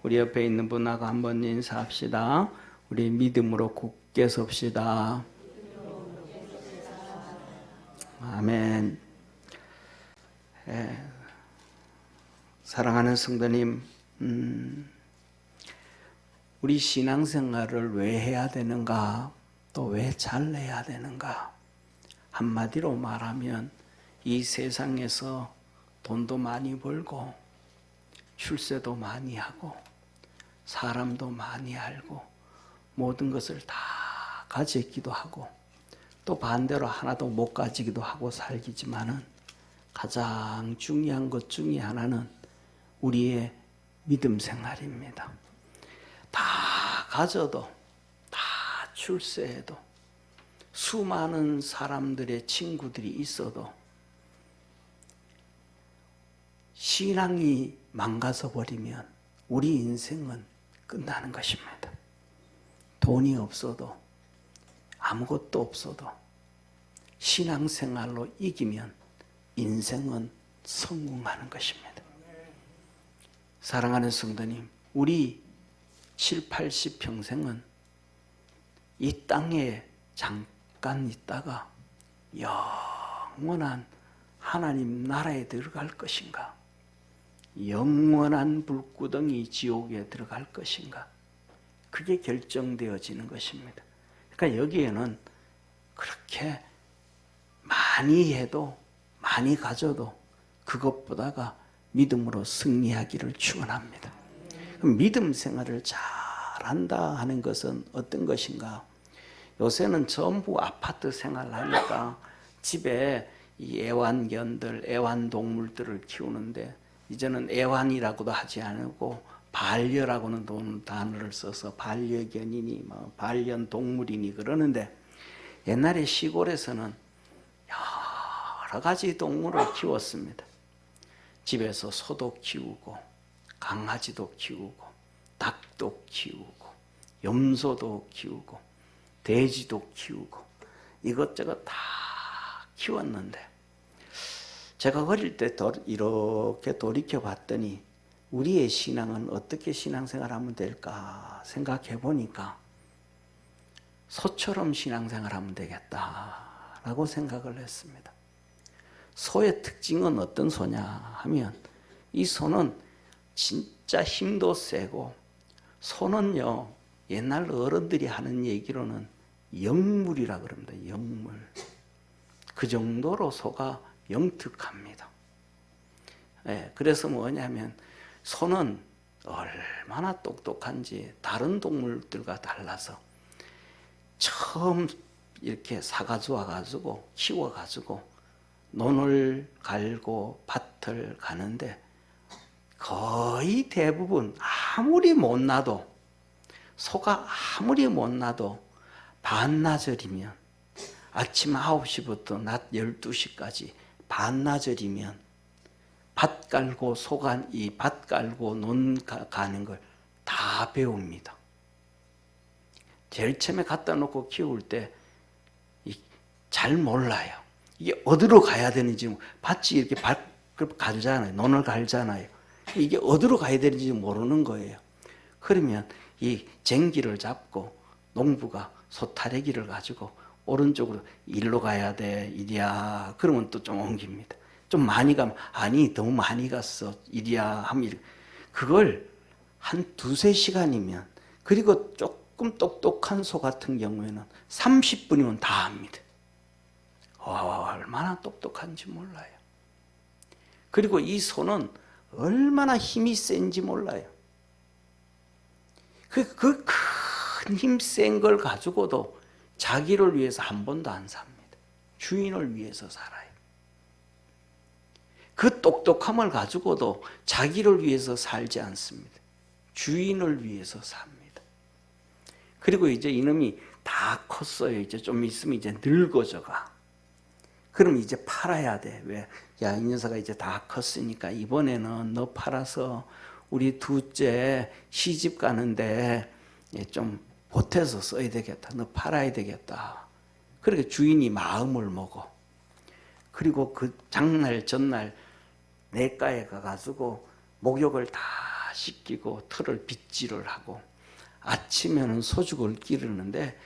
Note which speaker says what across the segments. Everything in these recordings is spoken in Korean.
Speaker 1: 우리 옆에 있는 분하고 한번 인사합시다. 우리 믿음으로 굳게 섭시다. 아멘. 사랑하는 성도님, 우리 신앙생활을 왜 해야 되는가, 또 왜 잘해야 되는가. 한마디로 말하면 이 세상에서 돈도 많이 벌고 출세도 많이 하고 사람도 많이 알고 모든 것을 다 가졌기도 하고 또 반대로 하나도 못 가지기도 하고 살기지만은 가장 중요한 것 중에 하나는 우리의 믿음 생활입니다. 다 가져도 다 출세해도 수많은 사람들의 친구들이 있어도 신앙이 망가져 버리면 우리 인생은 끝나는 것입니다. 돈이 없어도 아무것도 없어도 신앙생활로 이기면 인생은 성공하는 것입니다. 사랑하는 성도님, 우리 7, 80평생은 이 땅에 잠깐 있다가 영원한 하나님 나라에 들어갈 것인가, 영원한 불구덩이 지옥에 들어갈 것인가, 그게 결정되어지는 것입니다. 그러니까 여기에는 그렇게 많이 해도 많이 가져도 그것보다가 믿음으로 승리하기를 축원합니다. 믿음 생활을 잘한다 하는 것은 어떤 것인가? 요새는 전부 아파트 생활하니까 집에 이 애완견들, 애완동물들을 키우는데 이제는 애완이라고도 하지 않고 반려라고는 단어를 써서 반려견이니 뭐 반려동물이니 그러는데, 옛날에 시골에서는 여러 가지 동물을 키웠습니다. 집에서 소도 키우고 강아지도 키우고 닭도 키우고 염소도 키우고 돼지도 키우고 이것저것 다 키웠는데, 제가 어릴 때 이렇게 돌이켜 봤더니 우리의 신앙은 어떻게 신앙생활하면 될까 생각해 보니까 소처럼 신앙생활하면 되겠다라고 생각을 했습니다. 소의 특징은 어떤 소냐 하면, 이 소는 진짜 힘도 세고, 소는요 옛날 어른들이 하는 얘기로는 영물이라 그럽니다. 영물. 그 정도로 소가 영특합니다. 그래서 뭐냐면 소는 얼마나 똑똑한지 다른 동물들과 달라서 처음 이렇게 사가지고 와가지고 키워가지고 논을 갈고 밭을 가는데 거의 대부분 아무리 못 놔도, 소가 아무리 못 놔도 반나절이면, 아침 9시부터 낮 12시까지 반나절이면 밭 깔고 이 밭 깔고 논 가는 걸 다 배웁니다. 제일 처음에 갖다 놓고 키울 때 잘 몰라요. 이게 어디로 가야 되는지, 밭이 이렇게 갈잖아요. 논을 갈잖아요. 이게 어디로 가야 되는지 모르는 거예요. 그러면 이 쟁기를 잡고 농부가 소타래기를 가지고 오른쪽으로 일로 가야 돼, 이리야. 그러면 또 좀 옮깁니다. 좀 많이 가면 아니 너무 많이 갔어, 이리야 하면 그걸 한 2-3시간이면, 그리고 조금 똑똑한 소 같은 경우에는 30분이면 다 합니다. 얼마나 똑똑한지 몰라요. 그리고 이 소는 얼마나 힘이 센지 몰라요. 그 큰 힘 센 걸 가지고도 자기를 위해서 한 번도 안 삽니다. 주인을 위해서 살아요. 그 똑똑함을 가지고도 자기를 위해서 살지 않습니다. 주인을 위해서 삽니다. 그리고 이제 이놈이 다 컸어요. 이제 좀 있으면 이제 늙어져가. 그럼 이제 팔아야 돼. 왜? 야, 이 녀석아 이제 다 컸으니까 이번에는 너 팔아서 우리 둘째 시집 가는데 좀 보태서 써야 되겠다. 너 팔아야 되겠다. 그렇게 주인이 마음을 먹어. 그리고 그 장날 전날 내과에 가가지고 목욕을 다 씻기고 털을 빗질을 하고 아침에는 소죽을 기르는데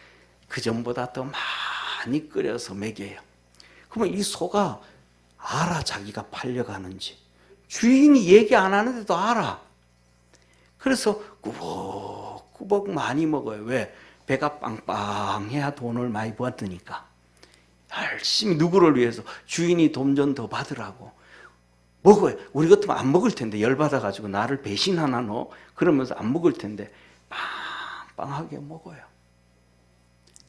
Speaker 1: 그 전보다 더 많이 끓여서 먹여요. 그러면 이 소가 알아, 자기가 팔려가는지. 주인이 얘기 안 하는데도 알아. 그래서 꾸벅꾸벅 많이 먹어요. 왜? 배가 빵빵해야 돈을 많이 벌으니까. 열심히 누구를 위해서? 주인이 돈 좀 더 받으라고. 먹어요. 우리 같으면 안 먹을 텐데, 열받아가지고 나를 배신하나 너? 그러면서 안 먹을 텐데 빵빵하게 먹어요.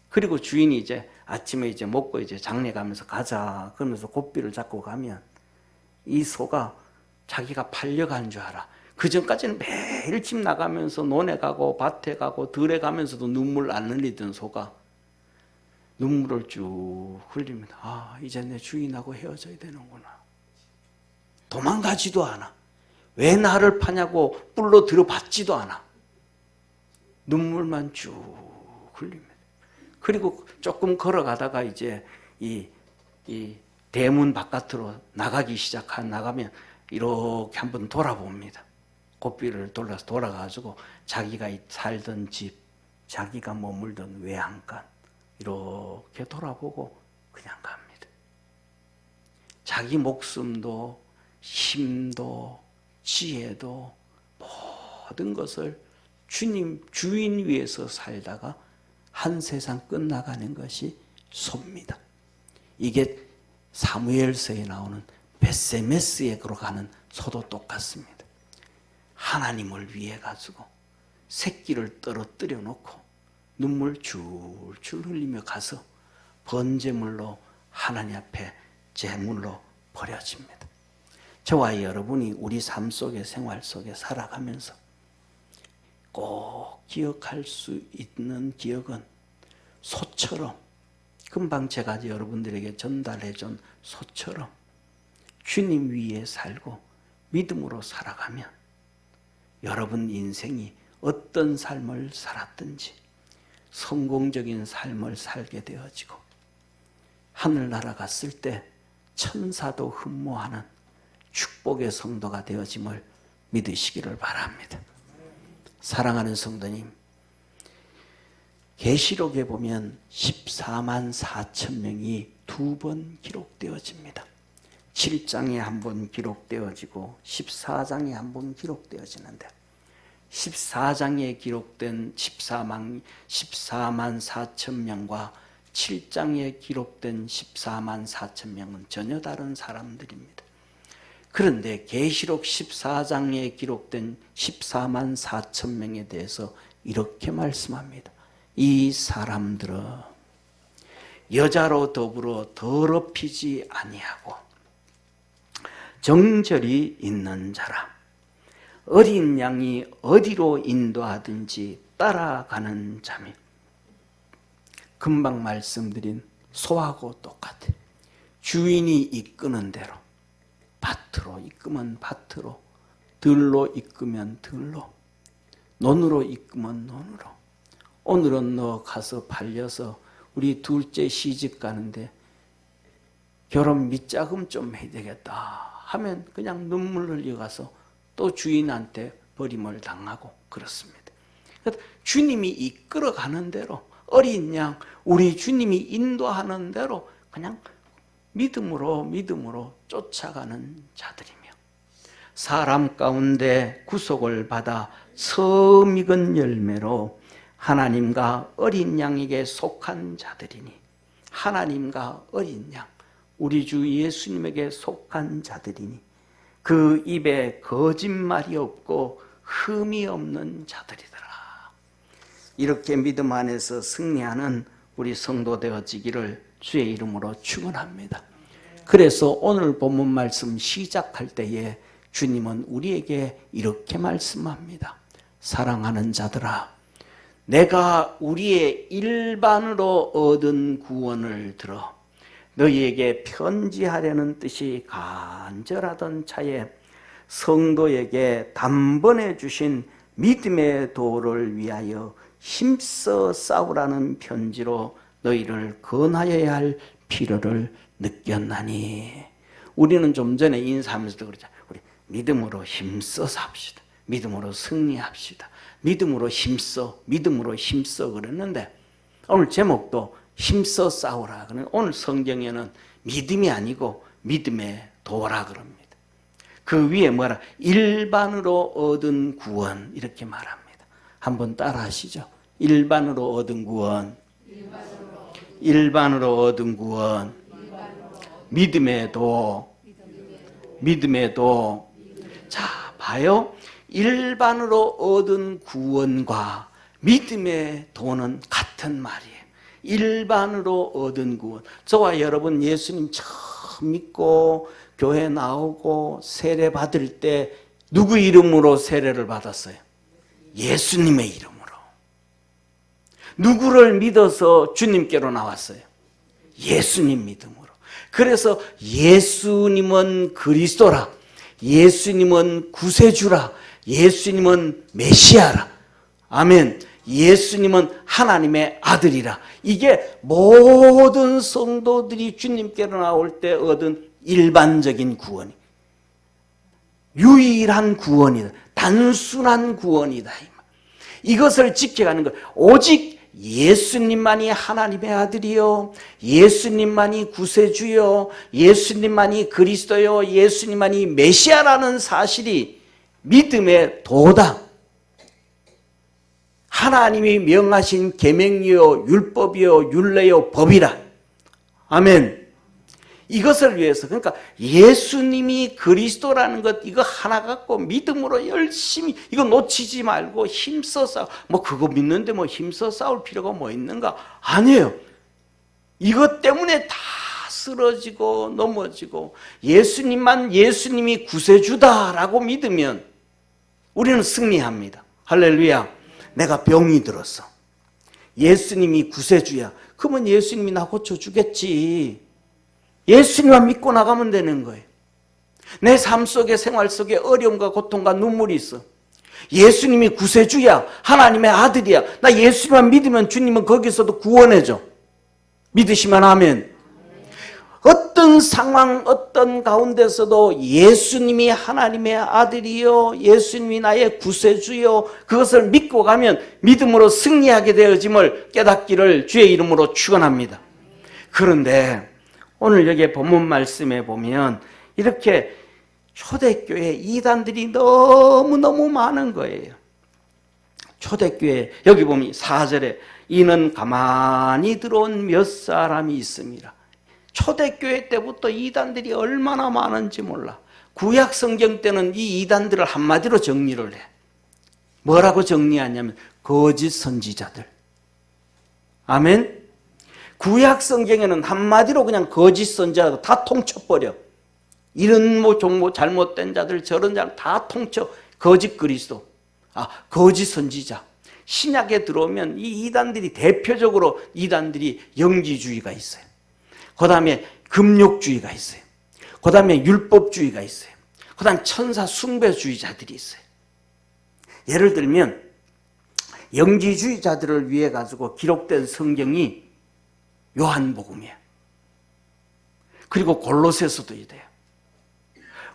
Speaker 1: 그리고 주인이 이제 아침에 이제 먹고 이제 장례 가면서 가자 그러면서 고삐를 잡고 가면 이 소가 자기가 팔려간 줄 알아. 그 전까지는 매일 집 나가면서 논에 가고 밭에 가고 들에 가면서도 눈물 안 흘리던 소가 눈물을 쭉 흘리면 아, 이제 내 주인하고 헤어져야 되는구나. 도망가지도 않아. 왜 나를 파냐고 뿔로 들어받지도 않아. 눈물만 쭉 흘립니다. 그리고 조금 걸어가다가 이제 이 대문 바깥으로 나가기 나가면 이렇게 한번 돌아봅니다. 고삐를 돌려서 돌아가지고 자기가 살던 집, 자기가 머물던 외양간 이렇게 돌아보고 그냥 갑니다. 자기 목숨도 힘도 지혜도 모든 것을 주인 위해서 살다가 한 세상 끝나가는 것이 소입니다. 이게 사무엘서에 나오는 베세메스에로 가는 소도 똑같습니다. 하나님을 위해 가지고 새끼를 떨어뜨려 놓고 눈물 줄줄 흘리며 가서 번제물로 하나님 앞에 제물로 버려집니다. 저와 여러분이 우리 삶 속에 생활 속에 살아가면서 꼭 기억할 수 있는 기억은 소처럼 금방 제가 여러분들에게 전달해 준 소처럼 주님 위에 살고 믿음으로 살아가면 여러분 인생이 어떤 삶을 살았든지 성공적인 삶을 살게 되어지고 하늘나라 갔을 때 천사도 흠모하는 축복의 성도가 되어짐을 믿으시기를 바랍니다. 사랑하는 성도님, 계시록에 보면 14만 4천 명이 2번 기록되어집니다. 7장에 한 번 기록되어지고 14장에 한 번 기록되어지는데 14장에 기록된 14만 4천 명과 7장에 기록된 14만 4천 명은 전혀 다른 사람들입니다. 그런데 계시록 14장에 기록된 14만 4천 명에 대해서 이렇게 말씀합니다. 이 사람들은 여자로 더불어 더럽히지 아니하고 정절이 있는 자라. 어린 양이 어디로 인도하든지 따라가는 자매. 금방 말씀드린 소하고 똑같아. 주인이 이끄는 대로 밭으로 이끄면 밭으로, 들로 이끄면 들로, 논으로 이끄면 논으로. 오늘은 너 가서 팔려서 우리 둘째 시집 가는데 결혼 밑자금 좀 해야 되겠다 하면 그냥 눈물 흘려가서 또 주인한테 버림을 당하고 그렇습니다. 주님이 이끌어가는 대로 어린 양, 우리 주님이 인도하는 대로 그냥 믿음으로 쫓아가는 자들이며 사람 가운데 구속을 받아 서익은 열매로 하나님과 어린 양에게 속한 자들이니 하나님과 어린 양, 우리 주 예수님에게 속한 자들이니 그 입에 거짓말이 없고 흠이 없는 자들이더라. 이렇게 믿음 안에서 승리하는 우리 성도 되어지기를 주의 이름으로 축원합니다. 그래서 오늘 본문 말씀 시작할 때에 주님은 우리에게 이렇게 말씀합니다. 사랑하는 자들아, 내가 우리의 일반으로 얻은 구원을 들어 너희에게 편지하려는 뜻이 간절하던 차에 성도에게 단번에 주신 믿음의 도를 위하여 힘써 싸우라는 편지로 너희를 권하여야 할 필요를 느꼈나니. 우리는 좀 전에 인사하면서도 그러자. 우리 믿음으로 힘써 삽시다. 믿음으로 승리합시다. 믿음으로 힘써, 믿음으로 힘써 그랬는데 오늘 제목도 힘써 싸우라. 오늘 성경에는 믿음이 아니고 믿음의 도라 그럽니다. 그 위에 뭐라? 일반으로 얻은 구원 이렇게 말합니다. 한번 따라 하시죠. 일반으로 얻은 구원, 일반으로 얻은 구원, 믿음의 도, 믿음의 도. 자, 봐요. 일반으로 얻은 구원과 믿음의 도는 같은 말이에요. 일반으로 얻은 구원. 저와 여러분 예수님 처음 믿고 교회 나오고 세례 받을 때 누구 이름으로 세례를 받았어요? 예수님의 이름으로. 누구를 믿어서 주님께로 나왔어요? 예수님 믿음으로. 그래서 예수님은 그리스도라, 예수님은 구세주라, 예수님은 메시아라. 아멘. 예수님은 하나님의 아들이라. 이게 모든 성도들이 주님께로 나올 때 얻은 일반적인 구원이, 유일한 구원이다. 단순한 구원이다. 이것을 지켜가는 것. 오직 예수님만이 하나님의 아들이요, 예수님만이 구세주요, 예수님만이 그리스도요, 예수님만이 메시아라는 사실이 믿음의 도다. 하나님이 명하신 계명이요, 율법이요, 율례요, 법이라. 아멘. 이것을 위해서, 그러니까 예수님이 그리스도라는 것, 이거 하나 갖고 믿음으로 열심히, 이거 놓치지 말고 힘써 싸워. 뭐 그거 믿는데 뭐 힘써 싸울 필요가 뭐 있는가? 아니에요. 이것 때문에 다 쓰러지고 넘어지고, 예수님만 예수님이 구세주다라고 믿으면 우리는 승리합니다. 할렐루야. 내가 병이 들었어. 예수님이 구세주야. 그러면 예수님이 나 고쳐주겠지. 예수님만 믿고 나가면 되는 거예요. 내 삶 속에, 생활 속에 어려움과 고통과 눈물이 있어. 예수님이 구세주야, 하나님의 아들이야. 나 예수님만 믿으면 주님은 거기서도 구원해줘. 믿으시면 아멘. 어떤 상황, 어떤 가운데서도 예수님이 하나님의 아들이요, 예수님이 나의 구세주요, 그것을 믿고 가면 믿음으로 승리하게 되어짐을 깨닫기를 주의 이름으로 축원합니다. 그런데 오늘 여기 본문 말씀에 보면 이렇게 초대교회 이단들이 너무너무 많은 거예요. 초대교회 여기 보면 4절에 이는 가만히 들어온 몇 사람이 있습니다. 초대교회 때부터 이단들이 얼마나 많은지 몰라. 구약 성경 때는 이 이단들을 한마디로 정리를 해. 뭐라고 정리하냐면 거짓 선지자들. 아멘. 구약 성경에는 한마디로 그냥 거짓 선지자들 다 통쳐버려. 이런 뭐 잘못된 자들, 저런 자들 다 통쳐. 거짓 그리스도, 거짓 선지자. 신약에 들어오면 이 이단들이 대표적으로 이단들이 영지주의가 있어요. 그 다음에 금욕주의가 있어요. 그 다음에 율법주의가 있어요. 그 다음에 천사 숭배주의자들이 있어요. 예를 들면 영지주의자들을 위해 가지고 기록된 성경이 요한복음이에요. 그리고 골로새서도 돼요.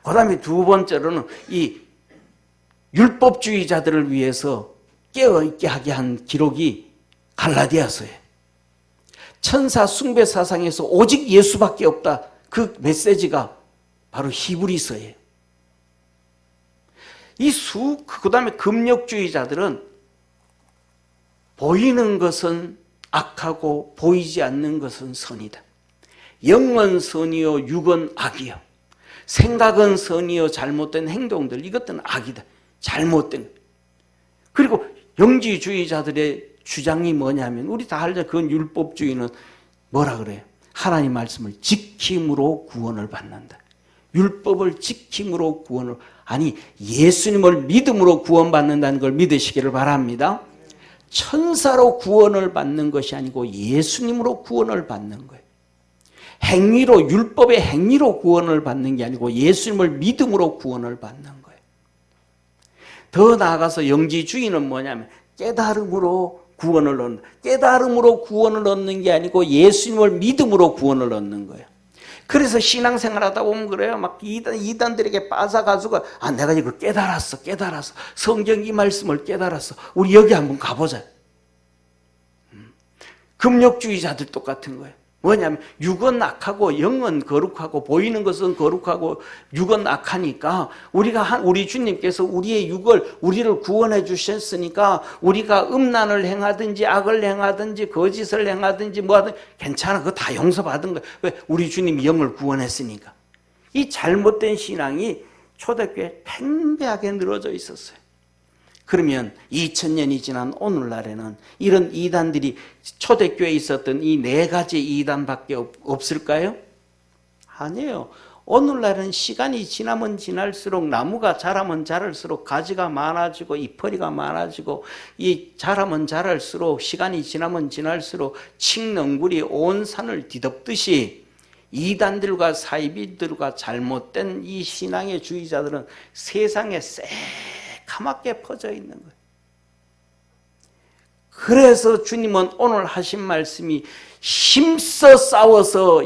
Speaker 1: 그 다음에 두 번째로는 이 율법주의자들을 위해서 깨어있게 하게 한 기록이 갈라디아서예요. 천사 숭배 사상에서 오직 예수밖에 없다. 그 메시지가 바로 히브리서예요. 그 다음에 금욕주의자들은 보이는 것은 악하고 보이지 않는 것은 선이다. 영은 선이요 육은 악이요. 생각은 선이요 잘못된 행동들, 이것들은 악이다. 잘못된. 그리고 영지주의자들의 주장이 뭐냐면 우리 다 알죠. 그건 율법주의는 뭐라 그래요? 하나님 말씀을 지킴으로 구원을 받는다. 율법을 지킴으로 구원을, 아니 예수님을 믿음으로 구원받는다는 걸 믿으시기를 바랍니다. 천사로 구원을 받는 것이 아니고 예수님으로 구원을 받는 거예요. 행위로, 율법의 행위로 구원을 받는 게 아니고 예수님을 믿음으로 구원을 받는 거예요. 더 나아가서 영지주의는 뭐냐면 깨달음으로 구원을 얻는, 깨달음으로 구원을 얻는 게 아니고 예수님을 믿음으로 구원을 얻는 거예요. 그래서 신앙생활 하다 보면 그래요. 막 이단들에게 빠져가지고, 내가 이거 깨달았어. 성경 이 말씀을 깨달았어. 우리 여기 한번 가보자. 금욕주의자들 똑같은 거예요. 뭐냐면 육은 악하고 영은 거룩하고 보이는 것은 거룩하고 육은 악하니까 우리 주님께서 우리를 구원해 주셨으니까 우리가 음란을 행하든지 악을 행하든지 거짓을 행하든지 뭐하든 괜찮아. 그거 다 용서받은 거예요. 왜? 우리 주님이 영을 구원했으니까. 이 잘못된 신앙이 초대교회에 팽배하게 늘어져 있었어요. 그러면 2000년이 지난 오늘날에는 이런 이단들이 초대교회에 있었던 이 4가지 이단밖에 없을까요? 아니에요. 오늘날은 시간이 지나면 지날수록 나무가 자라면 자랄수록 가지가 많아지고 이파리가 많아지고 이 자라면 자랄수록 시간이 지나면 지날수록 칡넝굴이 온 산을 뒤덮듯이 이단들과 사이비들과 잘못된 이 신앙의 주의자들은 세상에 새카맣게 퍼져 있는 거예요. 그래서 주님은 오늘 하신 말씀이 힘써 싸워서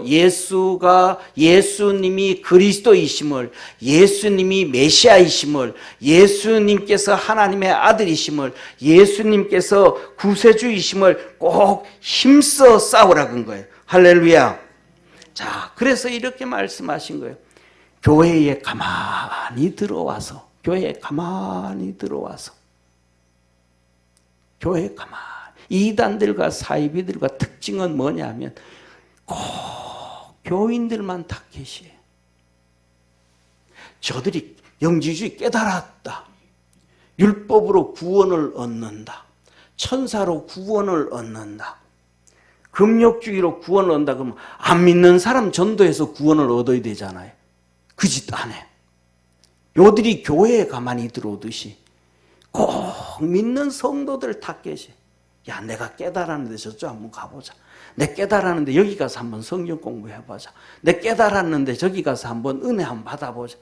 Speaker 1: 예수님이 그리스도이심을, 예수님이 메시아이심을, 예수님께서 하나님의 아들이심을, 예수님께서 구세주이심을 꼭 힘써 싸우라고 한 거예요. 할렐루야. 자, 그래서 이렇게 말씀하신 거예요. 교회에 가만히 들어와서 이단들과 사이비들과 특징은 뭐냐면 꼭 교인들만 타겟이에요. 저들이 영지주의 깨달았다. 율법으로 구원을 얻는다. 천사로 구원을 얻는다. 금욕주의로 구원을 얻는다 그러면 안 믿는 사람 전도해서 구원을 얻어야 되잖아요. 그 짓 안 해. 요들이 교회에 가만히 들어오듯이 꼭 믿는 성도들 타겟이, 야, 내가 깨달았는데 저쪽 한번 가보자. 내 깨달았는데 여기 가서 한번 성경 공부해보자. 내 깨달았는데 저기 가서 한번 은혜 한번 받아보자.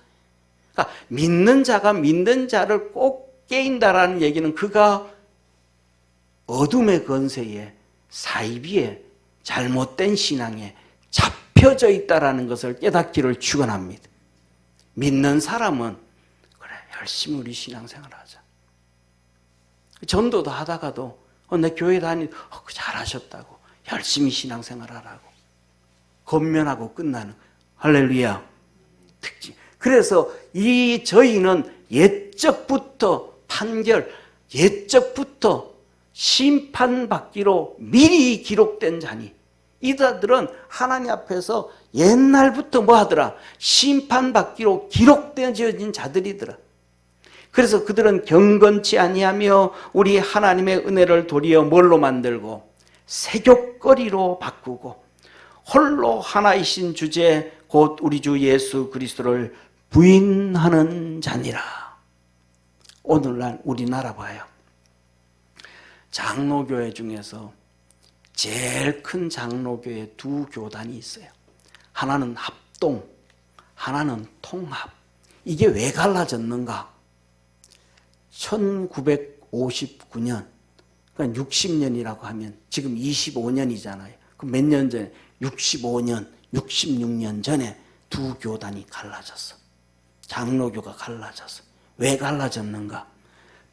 Speaker 1: 그러니까 믿는 자가 믿는 자를 꼭 깨인다라는 얘기는 그가 어둠의 건세에 사이비에 잘못된 신앙에 잡혀져 있다라는 것을 깨닫기를 축원합니다. 믿는 사람은 그래, 열심히 우리 신앙생활 하자. 전도도 하다가도 내 교회 잘하셨다고 열심히 신앙생활 하라고 권면하고 끝나는, 할렐루야, 특징. 그래서 저희는 옛적부터 옛적부터 심판받기로 미리 기록된 자니, 이들은 하나님 앞에서 옛날부터 뭐 하더라? 심판받기로 기록되어진 자들이더라. 그래서 그들은 경건치 아니하며 우리 하나님의 은혜를 도리어 뭘로 만들고 세욕거리로 바꾸고 홀로 하나이신 주제 곧 우리 주 예수 그리스도를 부인하는 자니라. 오늘날 우리나라 봐요. 장로교회 중에서 제일 큰 장로교회 2교단이 있어요. 하나는 합동, 하나는 통합. 이게 왜 갈라졌는가? 1959년, 그러니까 60년이라고 하면 지금 25년이잖아요. 그럼 몇 년 전에? 65년, 66년 전에 2교단이 갈라졌어. 장로교가 갈라졌어. 왜 갈라졌는가?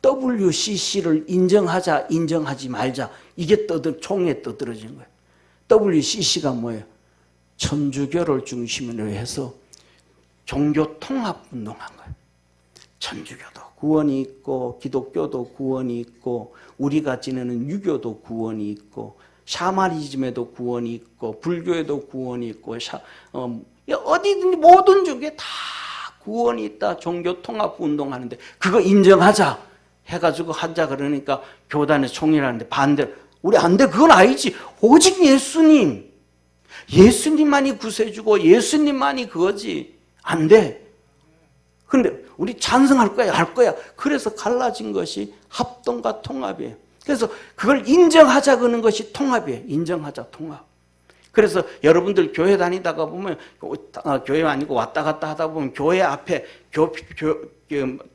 Speaker 1: WCC를 인정하자, 인정하지 말자. 이게 총에 떠들어진 거예요. WCC가 뭐예요? 천주교를 중심으로 해서 종교 통합 운동한 거예요. 천주교도 구원이 있고, 기독교도 구원이 있고, 우리가 지내는 유교도 구원이 있고, 샤머니즘에도 구원이 있고, 불교에도 구원이 있고, 어디든지 모든 쪽에 다 구원이 있다. 종교 통합 운동하는데 그거 인정하자 해가지고 하자 그러니까 교단에 총회하는데 반대로, 우리 안 돼, 그건 아니지. 오직 예수님만이 구세주고 예수님만이 그거지. 안 돼. 근데 우리 찬성할 거야, 할 거야. 그래서 갈라진 것이 합동과 통합이에요. 그래서 그걸 인정하자 그러는 것이 통합이에요. 인정하자, 통합. 그래서 여러분들 교회 다니다가 보면, 교회 아니고 왔다 갔다 하다 보면 교회 앞에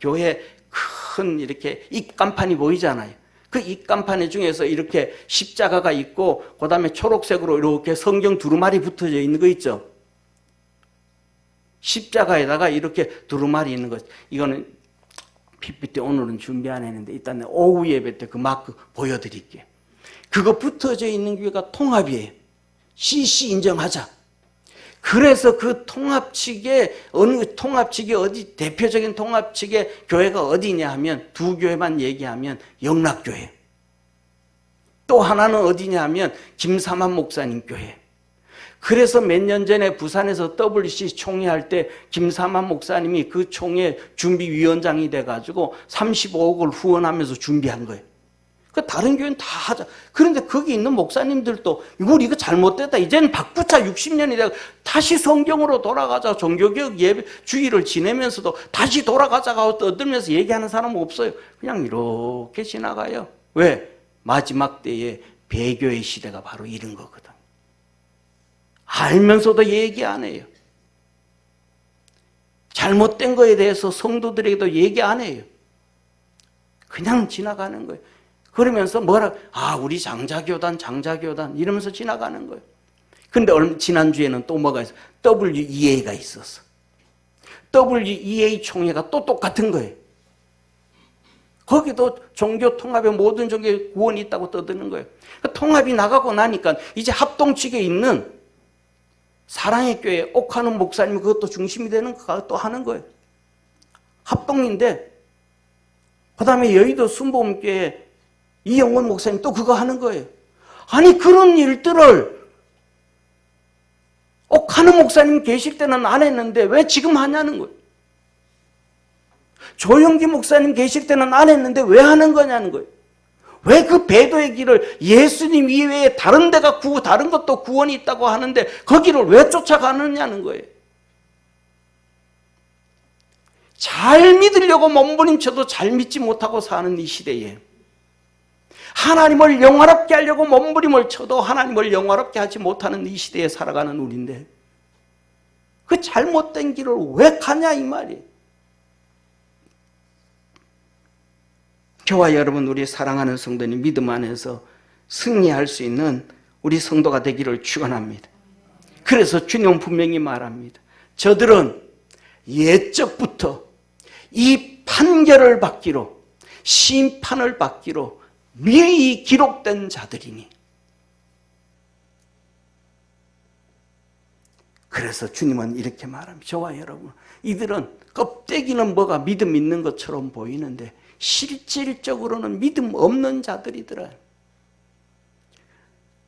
Speaker 1: 교회 큰 이렇게 입간판이 보이잖아요. 그 입간판 중에서 이렇게 십자가가 있고, 그 다음에 초록색으로 이렇게 성경 두루마리 붙어져 있는 거 있죠. 십자가에다가 이렇게 두루마리 있는 것. 이거는 PPT 오늘은 준비 안 했는데 일단 오후 예배 때 그 마크 보여드릴게요. 그거 붙어져 있는 교회가 통합이에요. CC 인정하자. 그래서 그 통합 측에 어느 통합 측이 어디 대표적인 통합 측의 교회가 어디냐 하면 두 교회만 얘기하면 영락교회. 또 하나는 어디냐 하면 김삼환 목사님 교회. 그래서 몇 년 전에 부산에서 WC 총회 할 때 김삼환 목사님이 그 총회 준비위원장이 돼가지고 35억을 후원하면서 준비한 거예요. 그 다른 교회는 다 하자. 그런데 거기 있는 목사님들도 우리 이거 잘못됐다. 이제는 바꾸자. 60년이 되고 다시 성경으로 돌아가자. 종교개혁 예배 주의를 지내면서도 다시 돌아가자가 떠들면서 얘기하는 사람은 없어요. 그냥 이렇게 지나가요. 왜? 마지막 때에 배교의 시대가 바로 이런 거거든. 알면서도 얘기 안 해요. 잘못된 거에 대해서 성도들에게도 얘기 안 해요. 그냥 지나가는 거예요. 그러면서 우리 장자교단 이러면서 지나가는 거예요. 근데 지난주에는 또 뭐가 있어? WEA가 있었어. WEA 총회가 또 똑같은 거예요. 거기도 종교 통합에 모든 종교에 구원이 있다고 떠드는 거예요. 통합이 나가고 나니까 이제 합동 측에 있는 사랑의 교회 옥하는 목사님 그것도 중심이 되는 거 또 하는 거예요. 합동인데 그 다음에 여의도 순복음교회 이영원 목사님 또 그거 하는 거예요. 아니 그런 일들을 옥하는 목사님 계실 때는 안 했는데 왜 지금 하냐는 거예요. 조영기 목사님 계실 때는 안 했는데 왜 하는 거냐는 거예요. 왜 그 배도의 길을 예수님 이외에 다른 데가 다른 것도 구원이 있다고 하는데 거기를 왜 쫓아가느냐는 거예요. 잘 믿으려고 몸부림쳐도 잘 믿지 못하고 사는 이 시대에 하나님을 영화롭게 하려고 몸부림을 쳐도 하나님을 영화롭게 하지 못하는 이 시대에 살아가는 우리인데 그 잘못된 길을 왜 가냐 이 말이에요. 저와 여러분 우리 사랑하는 성도님 믿음 안에서 승리할 수 있는 우리 성도가 되기를 축원합니다. 그래서 주님은 분명히 말합니다. 저들은 옛적부터 이 판결을 받기로 심판을 받기로 미리 기록된 자들이니 그래서 주님은 이렇게 말합니다. 저와 여러분 이들은 껍데기는 뭐가 믿음 있는 것처럼 보이는데 실질적으로는 믿음 없는 자들이더라.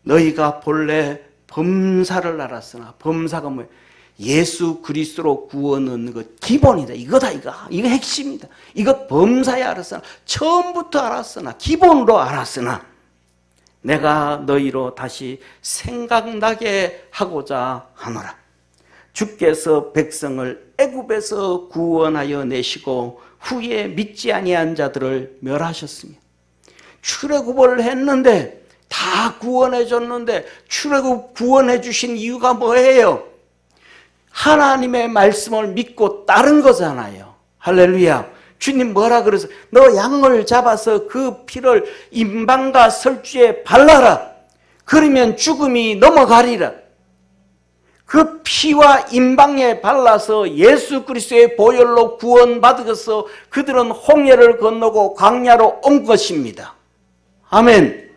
Speaker 1: 너희가 본래 범사를 알았으나 범사가 뭐예요? 예수 그리스도로 구원은 그 기본이다. 이거 핵심이다. 이거 범사에 알았으나 처음부터 알았으나 기본으로 알았으나 내가 너희로 다시 생각나게 하고자 하노라. 주께서 백성을 애굽에서 구원하여 내시고 후에 믿지 아니한 자들을 멸하셨으며 출애굽을 했는데 다 구원해 줬는데 출애굽 구원해 주신 이유가 뭐예요? 하나님의 말씀을 믿고 따른 거잖아요. 할렐루야. 주님 뭐라 그래서 너 양을 잡아서 그 피를 임방과 설주에 발라라. 그러면 죽음이 넘어가리라. 그 피와 임방에 발라서 예수 그리스도의 보혈로 구원받아서 그들은 홍해를 건너고 광야로 온 것입니다. 아멘.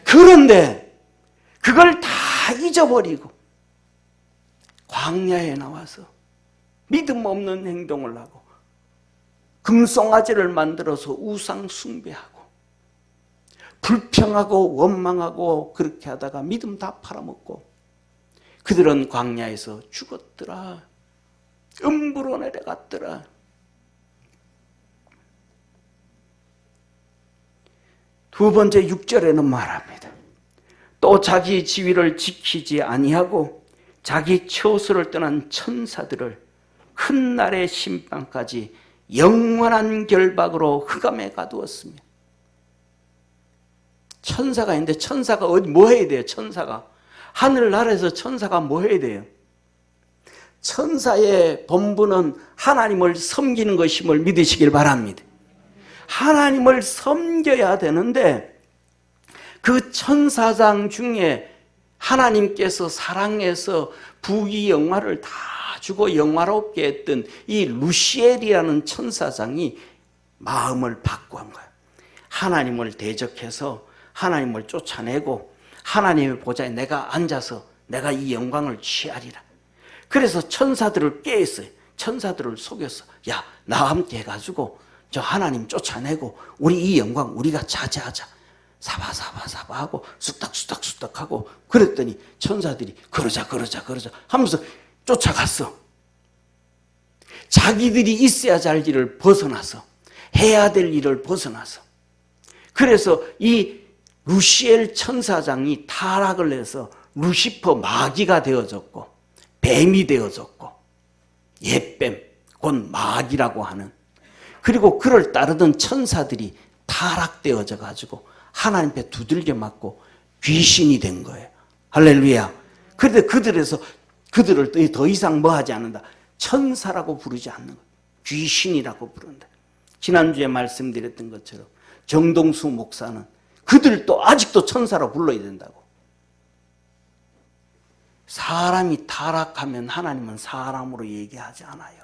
Speaker 1: 그런데 그걸 다 잊어버리고 광야에 나와서 믿음 없는 행동을 하고 금송아지를 만들어서 우상 숭배하고 불평하고 원망하고 그렇게 하다가 믿음 다 팔아먹고 그들은 광야에서 죽었더라. 음부로 내려갔더라. 두 번째 6절에는 말합니다. 또 자기 지위를 지키지 아니하고 자기 처소를 떠난 천사들을 큰 날의 심판까지 영원한 결박으로 흑암에 가두었으며 천사가 있는데 천사가 뭐 해야 돼요? 천사가 하늘나라에서 천사가 뭐 해야 돼요? 천사의 본분은 하나님을 섬기는 것임을 믿으시길 바랍니다. 하나님을 섬겨야 되는데 그 천사장 중에 하나님께서 사랑해서 부귀영화를 다 가지고 영화롭게 했던 이 루시엘이라는 천사장이 마음을 바꾸한 거예요. 하나님을 대적해서 하나님을 쫓아내고 하나님의 보좌에 내가 앉아서 내가 이 영광을 취하리라. 그래서 천사들을 깨했어요. 천사들을 속였어. 야, 나와 함께 해가지고 저 하나님 쫓아내고 우리 이 영광 우리가 차지하자. 사바 하고 쑥닥 하고 그랬더니 천사들이 그러자 하면서 쫓아갔어. 자기들이 있어야 할 일을 벗어나서 해야 될 일을 벗어나서 그래서 이 루시엘 천사장이 타락을 해서 루시퍼 마귀가 되어졌고 뱀이 되어졌고 옛뱀 곧 마귀라고 하는 그리고 그를 따르던 천사들이 타락되어져 가지고 하나님 앞에 두들겨 맞고 귀신이 된 거예요. 할렐루야. 그런데 그들을 더 이상 뭐 하지 않는다. 천사라고 부르지 않는 거예요. 귀신이라고 부른다. 지난주에 말씀드렸던 것처럼 정동수 목사는 그들도 아직도 천사로 불러야 된다고. 사람이 타락하면 하나님은 사람으로 얘기하지 않아요.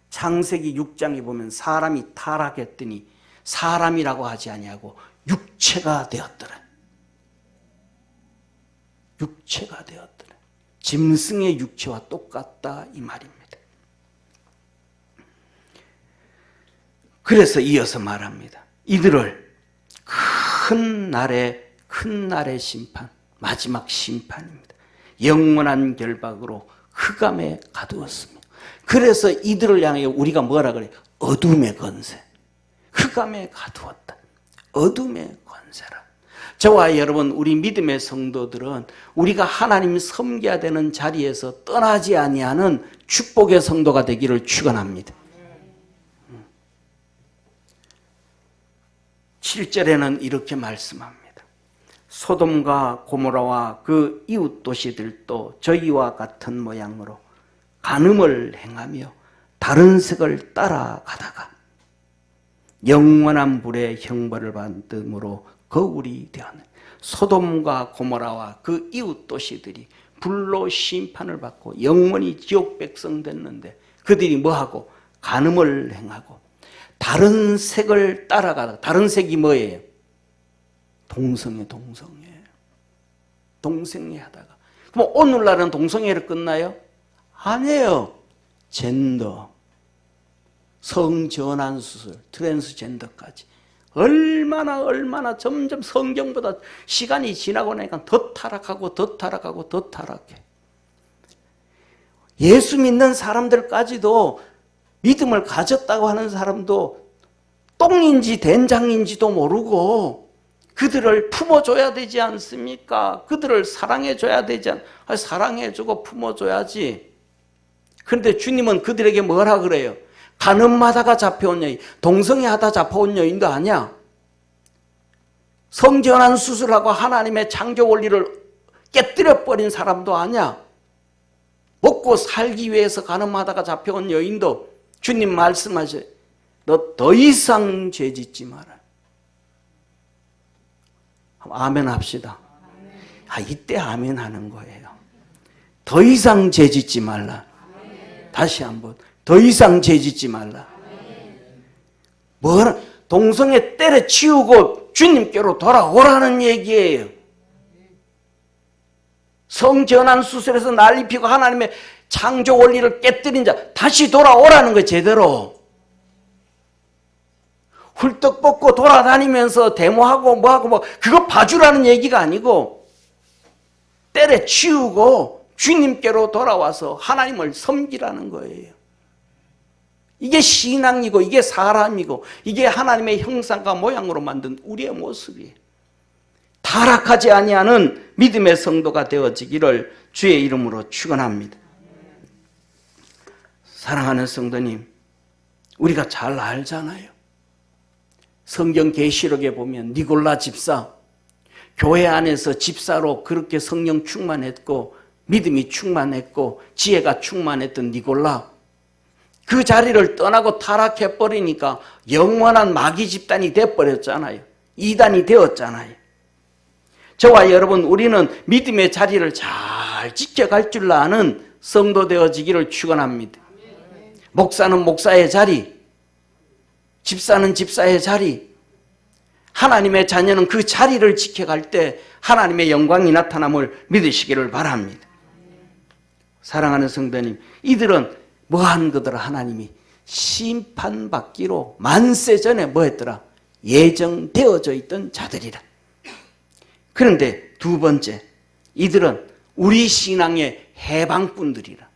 Speaker 1: 창세기 6장에 보면 사람이 타락했더니 사람이라고 하지 아니하고 육체가 되었더라. 육체가 되었더라. 짐승의 육체와 똑같다 이 말입니다. 그래서 이어서 말합니다. 이들을 큰 날의 심판, 마지막 심판입니다. 영원한 결박으로 흑암에 가두었습니다. 그래서 이들을 향해 우리가 뭐라 그래요? 어둠의 권세. 흑암에 가두었다. 어둠의 권세라. 저와 여러분 우리 믿음의 성도들은 우리가 하나님 섬겨야 되는 자리에서 떠나지 아니하는 축복의 성도가 되기를 축원합니다. 7절에는 이렇게 말씀합니다. 소돔과 고모라와 그 이웃 도시들도 저희와 같은 모양으로 간음을 행하며 다른 색을 따라가다가 영원한 불의 형벌을 받음으로 거울이 되었네. 소돔과 고모라와 그 이웃 도시들이 불로 심판을 받고 영원히 지옥 백성 됐는데 그들이 뭐하고 간음을 행하고 다른 색을 따라가다가 다른 색이 뭐예요? 동성애 하다가 그럼 오늘날은 동성애를 끝나요? 아니에요. 젠더 성전환 수술, 트랜스젠더까지 얼마나 점점 성경보다 시간이 지나고 나니까 더 타락하고 예수 믿는 사람들까지도 믿음을 가졌다고 하는 사람도 똥인지 된장인지도 모르고 그들을 품어줘야 되지 않습니까? 그들을 사랑해줘야 되지 사랑해주고 품어줘야지. 그런데 주님은 그들에게 뭐라 그래요? 간음하다가 잡혀온 여인, 동성애하다 잡혀온 여인도 아니야. 성전환 수술하고 하나님의 창조 원리를 깨뜨려버린 사람도 아니야. 먹고 살기 위해서 간음하다가 잡혀온 여인도 주님 말씀하셔요. 너 더 이상 죄짓지 마라. 아멘 합시다. 이때 아멘 하는 거예요. 더 이상 죄짓지 말라. 다시 한번. 더 이상 죄짓지 말라. 뭐라? 동성애 때려치우고 주님께로 돌아오라는 얘기예요. 성전환 수술에서 난리 피고 하나님의 창조 원리를 깨뜨린 자 다시 돌아오라는 거예요. 제대로. 훌떡 벗고 돌아다니면서 데모하고 뭐하고 그거 봐주라는 얘기가 아니고 때려치우고 주님께로 돌아와서 하나님을 섬기라는 거예요. 이게 신앙이고 이게 사람이고 이게 하나님의 형상과 모양으로 만든 우리의 모습이에요. 타락하지 아니하는 믿음의 성도가 되어지기를 주의 이름으로 축원합니다. 사랑하는 성도님, 우리가 잘 알잖아요. 성경 계시록에 보면 니골라 집사, 교회 안에서 집사로 그렇게 성령 충만했고 믿음이 충만했고 지혜가 충만했던 니골라, 그 자리를 떠나고 타락해버리니까 영원한 마귀 집단이 돼버렸잖아요. 이단이 되었잖아요. 저와 여러분, 우리는 믿음의 자리를 잘 지켜갈 줄 아는 성도 되어지기를 축원합니다. 목사는 목사의 자리, 집사는 집사의 자리, 하나님의 자녀는 그 자리를 지켜갈 때 하나님의 영광이 나타남을 믿으시기를 바랍니다. 사랑하는 성도님, 이들은 뭐한 거더라? 하나님이 심판받기로 만세 전에 뭐 했더라? 예정되어져 있던 자들이라. 그런데 두 번째, 이들은 우리 신앙의 해방꾼들이라.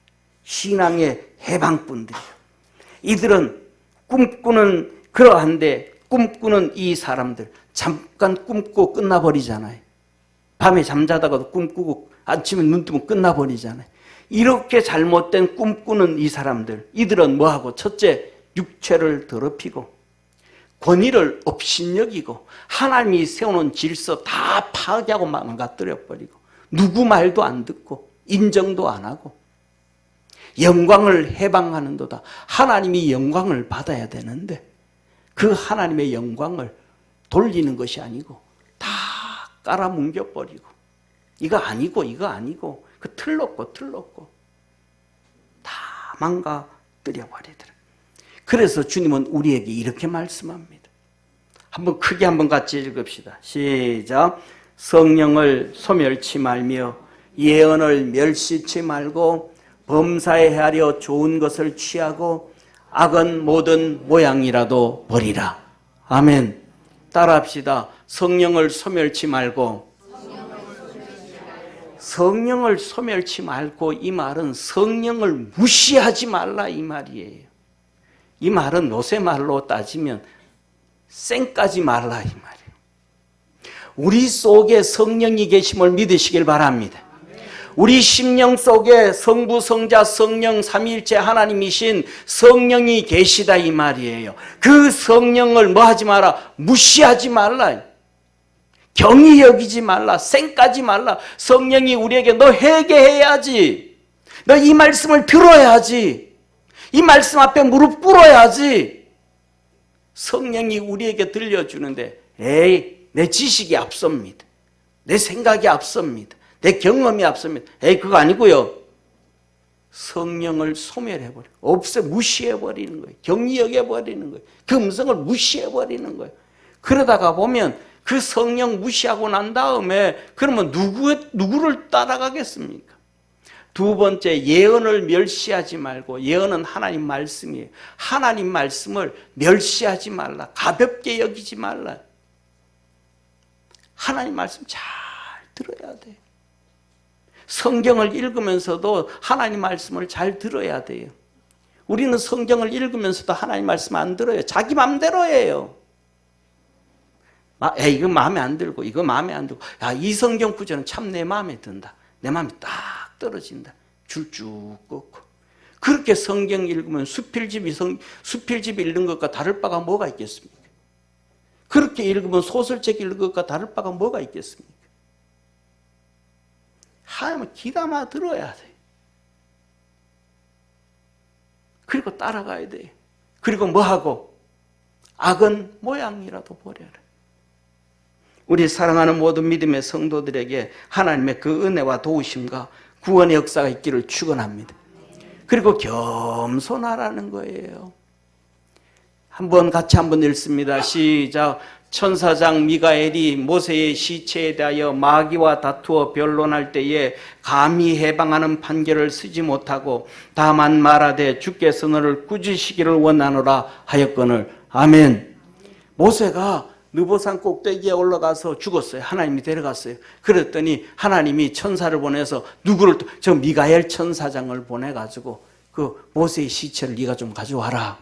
Speaker 1: 신앙의 해방꾼들이라. 이들은 꿈꾸는 그러한데 꿈꾸는 이 사람들 잠깐 꿈꾸고 끝나버리잖아요. 밤에 잠자다가도 꿈꾸고 아침에 눈 뜨면 끝나버리잖아요. 이렇게 잘못된 꿈꾸는 이 사람들, 이들은 뭐하고? 첫째, 육체를 더럽히고 권위를 업신여기고 하나님이 세워놓은 질서 다 파괴하고 망가뜨려버리고 누구 말도 안 듣고 인정도 안 하고 영광을 해방하는도다. 하나님이 영광을 받아야 되는데 그 하나님의 영광을 돌리는 것이 아니고 다 깔아뭉겨버리고 이거 아니고 이거 아니고 그 틀렸고 다 망가뜨려버리더라. 그래서 주님은 우리에게 이렇게 말씀합니다. 한번 크게 한번 같이 읽읍시다. 시작. 성령을 소멸치 말며 예언을 멸시치 말고 범사에 헤아려 좋은 것을 취하고 악은 모든 모양이라도 버리라. 아멘. 따라합시다. 성령을 소멸치 말고. 성령을 소멸치 말고, 이 말은 성령을 무시하지 말라 이 말이에요. 이 말은 요새 말로 따지면 쌩까지 말라 이 말이에요. 우리 속에 성령이 계심을 믿으시길 바랍니다. 우리 심령 속에 성부, 성자, 성령 삼위일체 하나님이신 성령이 계시다 이 말이에요. 그 성령을 뭐 하지 마라? 무시하지 말라. 경히 여기지 말라. 쌩까지 말라. 성령이 우리에게 너 회개해야지. 너 이 말씀을 들어야지. 이 말씀 앞에 무릎 꿇어야지. 성령이 우리에게 들려주는데 에이, 내 지식이 앞섭니다. 내 생각이 앞섭니다. 내 경험이 앞섭니다. 에이, 그거 아니고요. 성령을 소멸해버려. 무시해버리는 거예요. 경히 여겨버리는 거예요. 그 음성을 무시해버리는 거예요. 그러다가 보면 그 성령 무시하고 난 다음에 그러면 누구를 따라가겠습니까? 두 번째, 예언을 멸시하지 말고. 예언은 하나님 말씀이에요. 하나님 말씀을 멸시하지 말라. 가볍게 여기지 말라. 하나님 말씀 잘 들어야 돼요. 성경을 읽으면서도 하나님 말씀을 잘 들어야 돼요. 우리는 성경을 읽으면서도 하나님 말씀 안 들어요. 자기 마음대로 해요. 이거 마음에 안 들고 이거 마음에 안 들고, 야, 이 성경 구절은 참 내 마음에 든다. 내 마음이 딱 떨어진다. 줄 쭉 꺾고. 그렇게 성경 읽으면 수필집 읽는 것과 다를 바가 뭐가 있겠습니까? 그렇게 읽으면 소설책 읽는 것과 다를 바가 뭐가 있겠습니까? 하나님은 귀담아 들어야 돼. 그리고 따라가야 돼. 그리고 뭐하고? 악은 모양이라도 버려라. 우리 사랑하는 모든 믿음의 성도들에게 하나님의 그 은혜와 도우심과 구원의 역사가 있기를 축원합니다. 그리고 겸손하라는 거예요. 같이 한번 읽습니다. 시작. 천사장 미가엘이 모세의 시체에 대하여 마귀와 다투어 변론할 때에 감히 해방하는 판결을 쓰지 못하고 다만 말하되 주께서 너를 꾸짖으시기를 원하노라 하였거늘. 아멘. 모세가 느보산 꼭대기에 올라가서 죽었어요. 하나님이 데려갔어요. 그랬더니 하나님이 천사를 보내서 저 미가엘 천사장을 보내가지고 그 모세의 시체를 네가 좀 가져와라.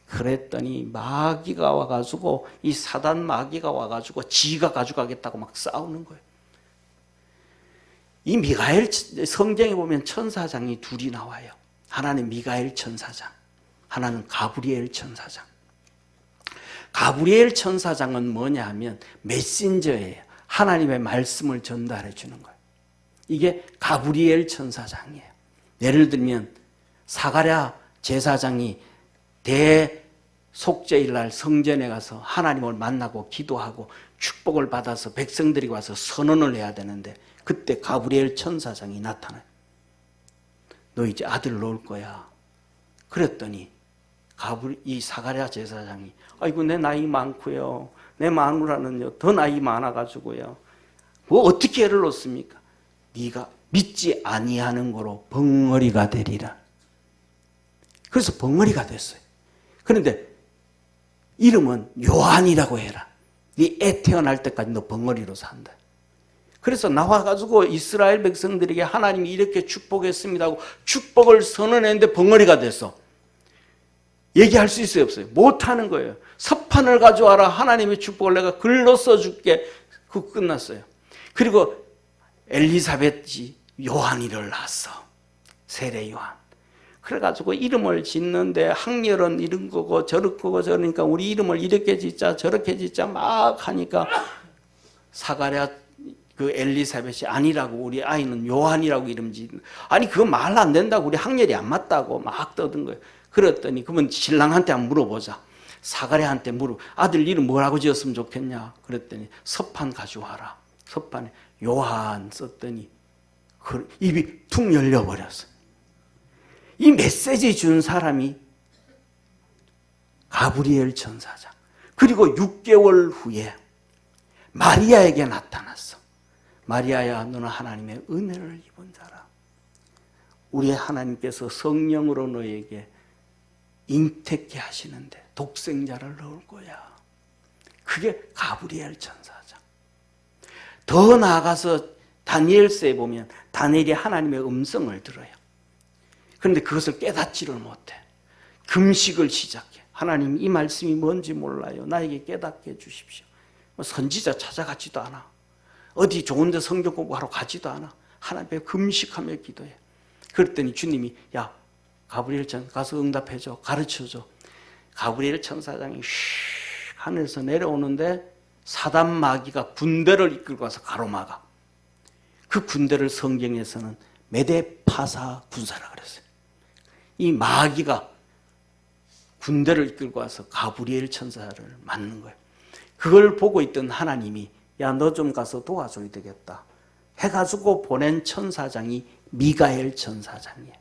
Speaker 1: 그랬더니 마귀가 와가지고, 이 사단 마귀가 와가지고 지가 가져가겠다고 막 싸우는 거예요. 이 미가엘, 성경에 보면 천사장이 둘이 나와요. 하나는 미가엘 천사장, 하나는 가브리엘 천사장. 가브리엘 천사장은 뭐냐 하면 메신저예요. 하나님의 말씀을 전달해 주는 거예요. 이게 가브리엘 천사장이에요. 예를 들면 사가랴 제사장이 대속죄일날 성전에 가서 하나님을 만나고 기도하고 축복을 받아서 백성들이 와서 선언을 해야 되는데 그때 가브리엘 천사장이 나타나요. 너 이제 아들 놓을 거야. 그랬더니 이 사가랴 제사장이 아이고 내 나이 많고요. 내 마누라는요 더 나이 많아가지고요. 뭐 어떻게 애를 놓습니까? 네가 믿지 아니하는 거로 벙어리가 되리라. 그래서 벙어리가 됐어요. 그런데 이름은 요한이라고 해라. 네 애 태어날 때까지 너 벙어리로 산다. 그래서 나와가지고 이스라엘 백성들에게 하나님이 이렇게 축복했습니다 하고 축복을 선언했는데 벙어리가 됐어. 얘기할 수 있어요 없어요? 못하는 거예요. 서판을 가져와라. 하나님의 축복을 내가 글로 써줄게. 그거 끝났어요. 그리고 엘리사벳이 요한이를 낳았어. 세례 요한. 그래가지고 이름을 짓는데 학렬은 이런 거고 저렇고 저러니까 우리 이름을 이렇게 짓자 저렇게 짓자 막 하니까 사가랴 그 엘리사벳이 아니라고 우리 아이는 요한이라고 이름 짓는. 아니 그거 말 안 된다고 우리 학렬이 안 맞다고 막 떠든 거예요. 그랬더니 그러면 신랑한테 한번 물어보자. 사가랴한테 아들 이름 뭐라고 지었으면 좋겠냐. 그랬더니 서판 가져와라. 서판에 요한 썼더니 입이 툭 열려버렸어. 이 메시지 준 사람이 가브리엘 천사장. 그리고 6개월 후에 마리아에게 나타났어. 마리아야 너는 하나님의 은혜를 입은 자라. 우리 하나님께서 성령으로 너에게 잉태케 하시는데 독생자를 넣을 거야. 그게 가브리엘 천사장. 더 나아가서 다니엘서에 보면 다니엘이 하나님의 음성을 들어요. 그런데 그것을 깨닫지를 못해. 금식을 시작해. 하나님 이 말씀이 뭔지 몰라요. 나에게 깨닫게 해주십시오. 선지자 찾아가지도 않아. 어디 좋은 데 성경 공부하러 가지도 않아. 하나님 앞에 금식하며 기도해. 그랬더니 주님이 야 가브리엘 천 가서 응답해줘. 가르쳐줘. 가브리엘 천사장이 하늘에서 내려오는데 사단 마귀가 군대를 이끌고 와서 가로막아. 그 군대를 성경에서는 메데파사 군사라 그랬어요. 이 마귀가 군대를 이끌고 와서 가브리엘 천사를 맞는 거예요. 그걸 보고 있던 하나님이 야 너 좀 가서 도와줘야 되겠다 해가지고 보낸 천사장이 미가엘 천사장이에요.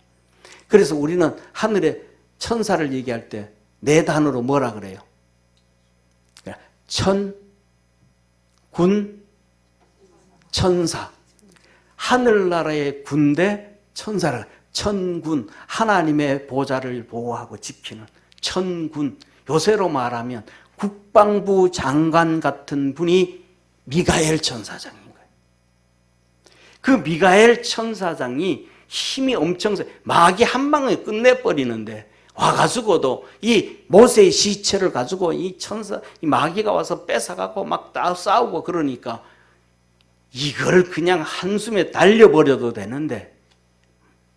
Speaker 1: 그래서 우리는 하늘의 천사를 얘기할 때 네 단어로 뭐라 그래요? 천, 군, 천사. 하늘나라의 군대, 천사라. 천군, 하나님의 보좌를 보호하고 지키는 천군. 요새로 말하면 국방부 장관 같은 분이 미가엘 천사장인 거예요. 그 미가엘 천사장이 힘이 엄청 세. 마귀 한 방에 끝내버리는데 와가지고도 이 모세의 시체를 가지고 이 마귀가 와서 뺏어가고 막 싸우고 그러니까 이걸 그냥 한숨에 달려버려도 되는데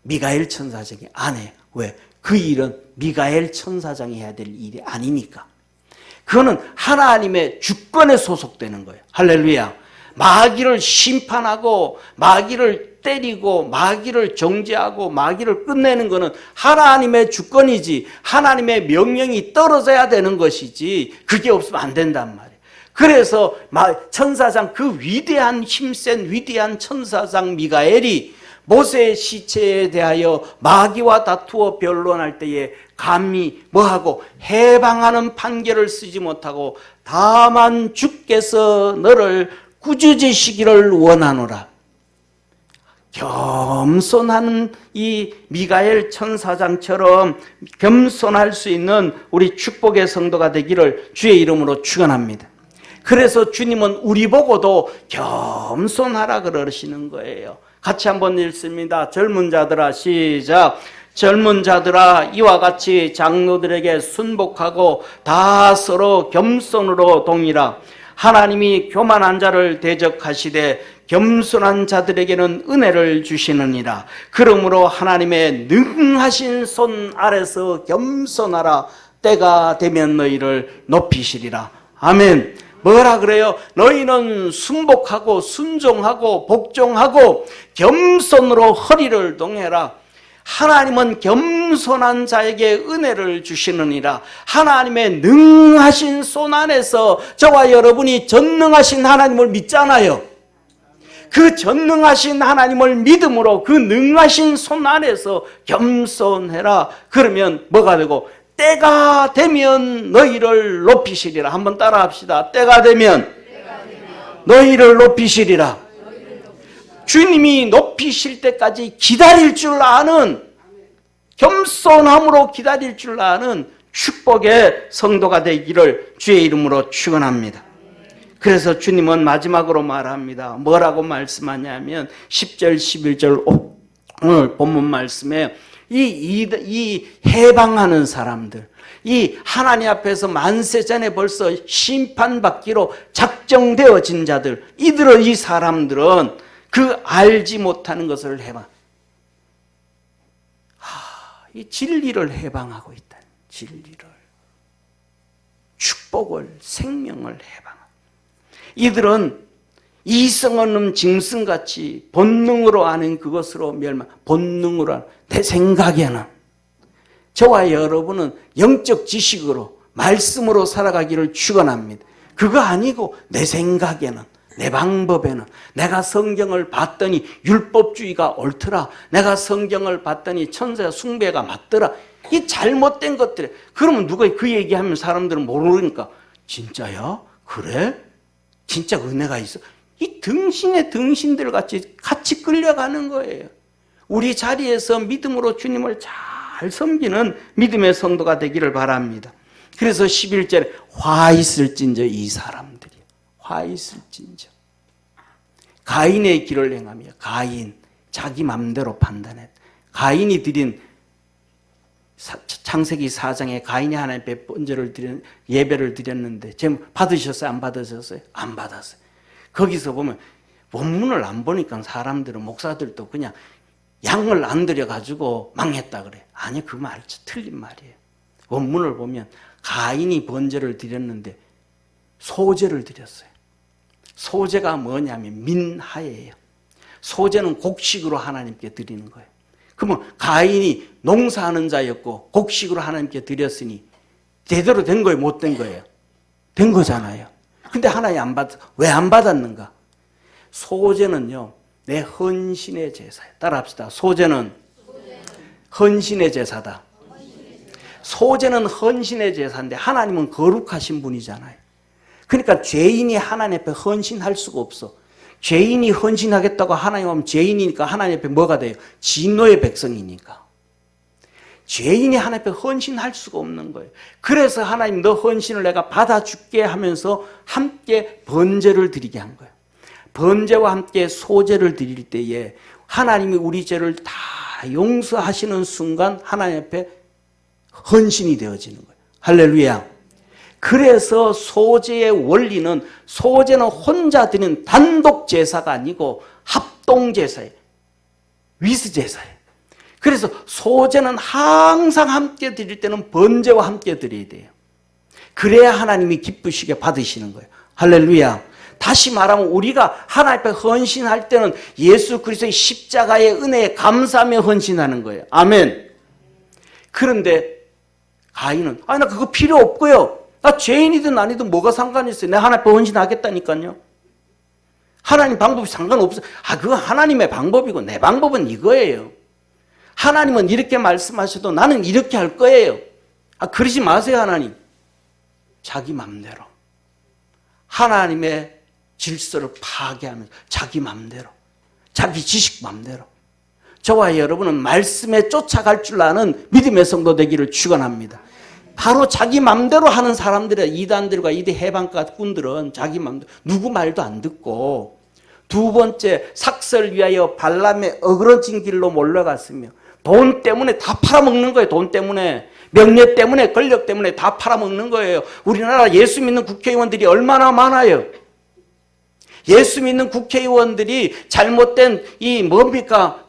Speaker 1: 미가엘 천사장이 안 해. 왜? 그 일은 미가엘 천사장이 해야 될 일이 아니니까. 그거는 하나님의 주권에 소속되는 거예요. 할렐루야. 마귀를 심판하고 마귀를 때리고 마귀를 정죄하고 마귀를 끝내는 것은 하나님의 주권이지 하나님의 명령이 떨어져야 되는 것이지 그게 없으면 안 된단 말이에요. 그래서 천사장 그 위대한 힘센 위대한 천사장 미가엘이 모세의 시체에 대하여 마귀와 다투어 변론할 때에 감히 뭐하고 해방하는 판결을 쓰지 못하고 다만 주께서 너를 꾸짖으시기를 원하노라. 겸손한 이 미가엘 천사장처럼 겸손할 수 있는 우리 축복의 성도가 되기를 주의 이름으로 축원합니다. 그래서 주님은 우리 보고도 겸손하라 그러시는 거예요. 같이 한번 읽습니다. 젊은 자들아 시작. 젊은 자들아 이와 같이 장로들에게 순복하고 다 서로 겸손으로 동의라. 하나님이 교만한 자를 대적하시되 겸손한 자들에게는 은혜를 주시느니라. 그러므로 하나님의 능하신 손 아래서 겸손하라. 때가 되면 너희를 높이시리라. 아멘. 뭐라 그래요? 너희는 순복하고 순종하고 복종하고 겸손으로 허리를 동해라. 하나님은 겸손한 자에게 은혜를 주시느니라. 하나님의 능하신 손 안에서 저와 여러분이 전능하신 하나님을 믿잖아요. 그 전능하신 하나님을 믿음으로 그 능하신 손 안에서 겸손해라. 그러면 뭐가 되고, 때가 되면 너희를 높이시리라. 한번 따라 합시다. 때가 되면 너희를 높이시리라. 주님이 높이실 때까지 기다릴 줄 아는, 겸손함으로 기다릴 줄 아는 축복의 성도가 되기를 주의 이름으로 축원합니다. 그래서 주님은 마지막으로 말합니다. 뭐라고 말씀하냐면 10절 11절 오늘 본문 말씀에 이 해방하는 사람들, 이 하나님 앞에서 만세 전에 벌써 심판받기로 작정되어진 자들, 이 사람들은 그 알지 못하는 것을 이 진리를 해방하고 있다. 진리를, 축복을, 생명을 해방. 이들은 이성 없는 짐승같이 본능으로 아는 그것으로 본능으로 하는, 내 생각에는, 저와 여러분은 영적 지식으로 말씀으로 살아가기를 축원합니다. 그거 아니고 내 생각에는, 내 방법에는, 내가 성경을 봤더니 율법주의가 옳더라, 내가 성경을 봤더니 천사 숭배가 맞더라, 이 잘못된 것들. 그러면 누가 그 얘기하면 사람들은 모르니까, 진짜야? 그래? 진짜 은혜가 있어? 이 등신들 같이 끌려가는 거예요. 우리 자리에서 믿음으로 주님을 잘 섬기는 믿음의 성도가 되기를 바랍니다. 그래서 11절에 화 있을진저, 이 사람들이 화 있을진저. 가인의 길을 행하며, 가인 자기 맘대로 판단했다. 가인이 드린 창세기 4장에 가인이 하나님 앞에 번제를 드린, 예배를 드렸는데 지금 받으셨어요? 안 받으셨어요? 안 받았어요. 거기서 보면 원문을 안 보니까 사람들은, 목사들도 그냥 양을 안 드려가지고 망했다 그래. 아니, 그 말 틀린 말이에요. 원문을 보면 가인이 번제를 드렸는데 소제를 드렸어요. 소제가 뭐냐면 민하예요. 소제는 곡식으로 하나님께 드리는 거예요. 그러면 가인이 농사하는 자였고 곡식으로 하나님께 드렸으니 제대로 된 거예요? 못 된 거예요? 된 거잖아요. 근데 하나님 왜 안 받았는가? 소제는요, 내 헌신의 제사예요. 따라합시다. 소제는 헌신의 제사다. 소제는 헌신의 제사인데 하나님은 거룩하신 분이잖아요. 그러니까 죄인이 하나님 앞에 헌신할 수가 없어. 죄인이 헌신하겠다고 하나님 하면 죄인이니까 하나님 앞에 뭐가 돼요? 진노의 백성이니까. 죄인이 하나님 앞에 헌신할 수가 없는 거예요. 그래서 하나님, 너 헌신을 내가 받아줄게 하면서 함께 번제를 드리게 한 거예요. 번제와 함께 소제를 드릴 때에 하나님이 우리 죄를 다 용서하시는 순간 하나님 앞에 헌신이 되어지는 거예요. 할렐루야. 그래서 소제의 원리는, 소제는 혼자 드리는 단독 제사가 아니고 합동 제사예요. 위스 제사예요. 그래서 소제는 항상 함께 드릴 때는 번제와 함께 드려야 돼요. 그래야 하나님이 기쁘시게 받으시는 거예요. 할렐루야. 다시 말하면 우리가 하나님 앞에 헌신할 때는 예수 그리스도의 십자가의 은혜에 감사하며 헌신하는 거예요. 아멘. 그런데 가인은, 나 그거 필요 없고요, 나 죄인이든 아니든 뭐가 상관이 있어요. 내가 하나님 앞에 헌신하겠다니까요. 하나님 방법이 상관없어요. 그건 하나님의 방법이고 내 방법은 이거예요. 하나님은 이렇게 말씀하셔도 나는 이렇게 할 거예요. 그러지 마세요. 하나님. 자기 맘대로. 하나님의 질서를 파괴하면서 자기 맘대로, 자기 지식 맘대로. 저와 여러분은 말씀에 쫓아갈 줄 아는 믿음의 성도 되기를 축원합니다. 바로 자기 맘대로 하는 사람들의, 이단들과 이대 해방가 군들은 자기 맘대로, 누구 말도 안 듣고, 두 번째, 삭설 위하여 발람의 어그러진 길로 몰려갔으며 돈 때문에 다 팔아먹는 거예요. 돈 때문에, 명예 때문에, 권력 때문에 다 팔아먹는 거예요. 우리나라 예수 믿는 국회의원들이 얼마나 많아요. 예수 믿는 국회의원들이 잘못된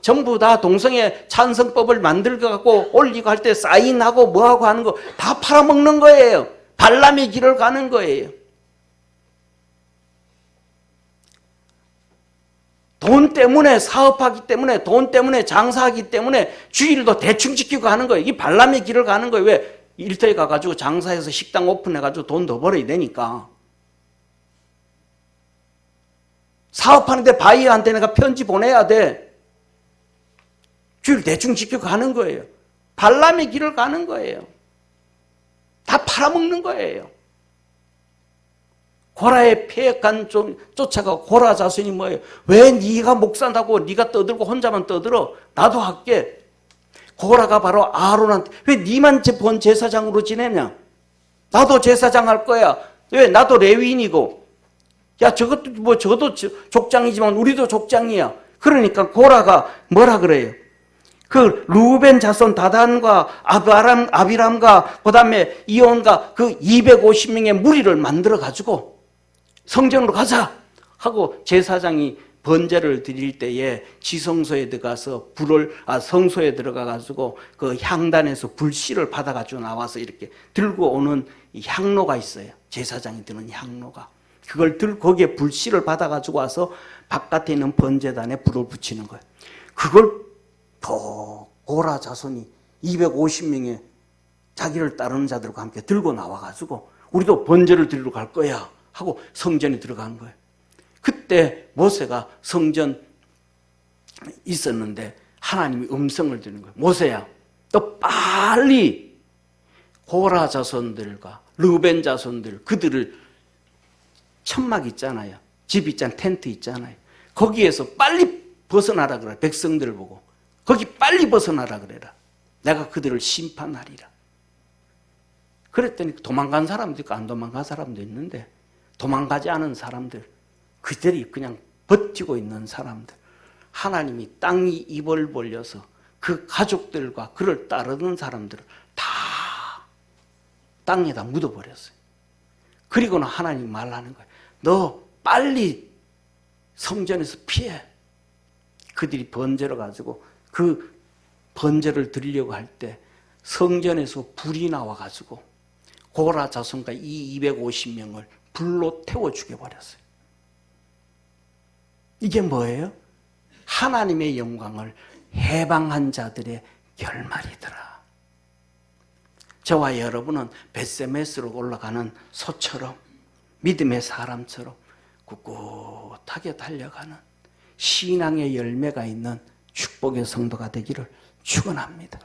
Speaker 1: 전부 다 동성애 찬성법을 만들고 올리고 할 때 사인하고 뭐하고 하는 거 다 팔아먹는 거예요. 발람의 길을 가는 거예요. 돈 때문에 사업하기 때문에, 돈 때문에 장사하기 때문에 주일도 대충 지키고 하는 거예요. 이 발람의 길을 가는 거예요. 왜? 일터에 가가지고 장사해서 식당 오픈해가지고 돈 더 벌어야 되니까. 사업하는데 바이어한테 내가 편지 보내야 돼. 주일 대충 지켜가는 거예요. 발람의 길을 가는 거예요. 다 팔아먹는 거예요. 고라의 폐역한 쫓아가 고라 자손이 뭐예요? 왜 네가 목산다고 네가 떠들고 혼자만 떠들어? 나도 할게. 고라가 바로 아론한테 왜 니만 본 제사장으로 지내냐? 나도 제사장 할 거야. 왜? 나도 레위인이고. 야, 저것도 뭐 저도 족장이지만 우리도 족장이야. 그러니까 고라가 뭐라 그래요? 그 루벤 자손 다단과 아비람과 그다음에 이온과 그 250명의 무리를 만들어 가지고 성전으로 가자 하고 제사장이 번제를 드릴 때에 지성소에 들어가서 성소에 들어가 가지고 그 향단에서 불씨를 받아 가지고 나와서 이렇게 들고 오는 향로가 있어요. 제사장이 드는 향로가. 그걸 거기에 불씨를 받아 가지고 와서 바깥에 있는 번제단에 불을 붙이는 거예요. 그걸 고라 자손이 250명의 자기를 따르는 자들과 함께 들고 나와 가지고 우리도 번제를 드리러 갈 거야 하고 성전에 들어간 거예요. 그때 모세가 성전 있었는데 하나님이 음성을 드리는 거예요. 모세야, 너 빨리 고라 자손들과 르벤 자손들, 그들을 천막 있잖아요. 집 있잖아요. 텐트 있잖아요. 거기에서 빨리 벗어나라 그래. 백성들을 보고. 거기 빨리 벗어나라 그래라. 내가 그들을 심판하리라. 그랬더니 도망간 사람도 있고 안 도망간 사람도 있는데 도망가지 않은 사람들, 그들이 그냥 버티고 있는 사람들, 하나님이 땅이 입을 벌려서 그 가족들과 그를 따르는 사람들을 다 땅에다 묻어버렸어요. 그리고는 하나님이 말하는 거예요. 너 빨리 성전에서 피해. 그들이 번제를 가지고 그 번제를 드리려고 할 때 성전에서 불이 나와가지고 고라 자손과 이 250명을 불로 태워 죽여버렸어요. 이게 뭐예요? 하나님의 영광을 해방한 자들의 결말이더라. 저와 여러분은 벳세메스로 올라가는 소처럼 믿음의 사람처럼 꿋꿋하게 달려가는 신앙의 열매가 있는 축복의 성도가 되기를 축원합니다.